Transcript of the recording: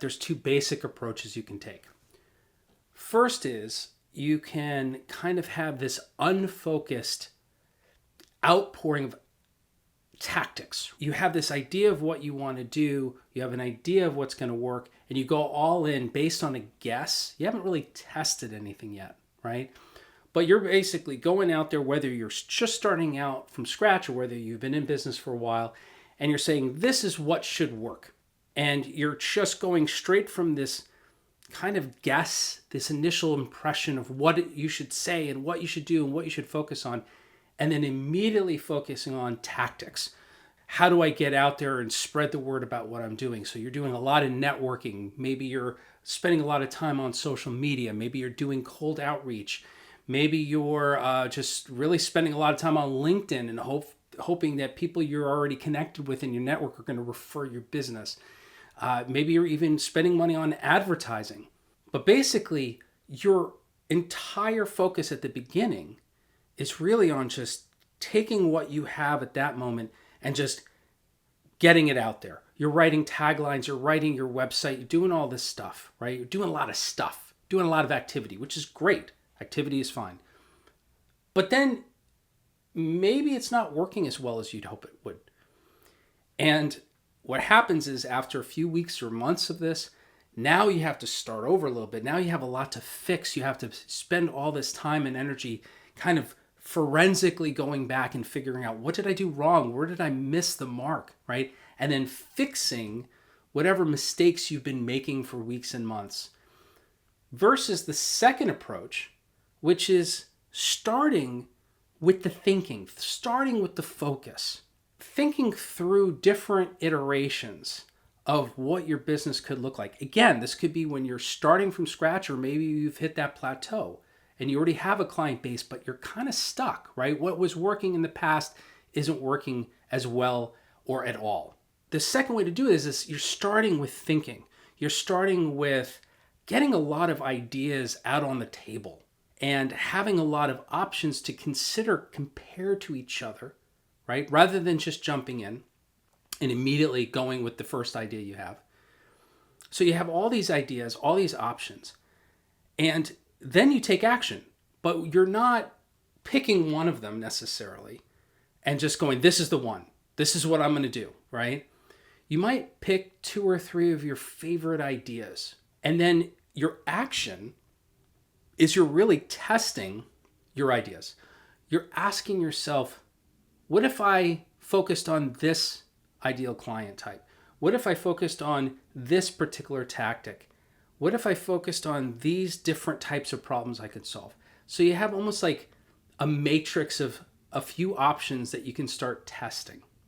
There's two basic approaches you can take. First is you can kind of have this unfocused outpouring of tactics. You have this idea of what you want to do, you have an idea of what's going to work, and you go all in based on a guess. You haven't really tested anything yet, right? But you're basically going out there, whether you're just starting out from scratch or whether you've been in business for a while, and you're saying, this is what should work. And you're just going straight from this kind of guess, this initial impression of what you should say and what you should do and what you should focus on, and then immediately focusing on tactics. How do I get out there and spread the word about what I'm doing? So you're doing a lot of networking. Maybe you're spending a lot of time on social media. Maybe you're doing cold outreach. Maybe you're just really spending a lot of time on LinkedIn and hoping that people you're already connected with in your network are going to refer your business. Maybe you're even spending money on advertising. But basically, your entire focus at the beginning is really on just taking what you have at that moment and just getting it out there. You're writing taglines, you're writing your website, you're doing all this stuff, right? You're doing a lot of stuff, doing a lot of activity, which is great. Activity is fine. But then maybe it's not working as well as you'd hope it would. And what happens is after a few weeks or months of this, now you have to start over a little bit. Now you have a lot to fix. You have to spend all this time and energy kind of forensically going back and figuring out, what did I do wrong? Where did I miss the mark, right? And then fixing whatever mistakes you've been making for weeks and months. Versus the second approach, which is starting with the thinking, starting with the focus, thinking through different iterations of what your business could look like. Again, this could be when you're starting from scratch, or maybe you've hit that plateau and you already have a client base, but you're kind of stuck, right? What was working in the past isn't working as well or at all. The second way to do this is you're starting with thinking. You're starting with getting a lot of ideas out on the table and having a lot of options to consider compared to each other, right? Rather than just jumping in and immediately going with the first idea you have. So you have all these ideas, all these options, and then you take action, but you're not picking one of them necessarily and just going, this is the one, this is what I'm going to do, right? You might pick 2 or 3 of your favorite ideas, and then your action is you're really testing your ideas. You're asking yourself, what if I focused on this ideal client type? What if I focused on this particular tactic? What if I focused on these different types of problems I could solve? So you have almost like a matrix of a few options that you can start testing.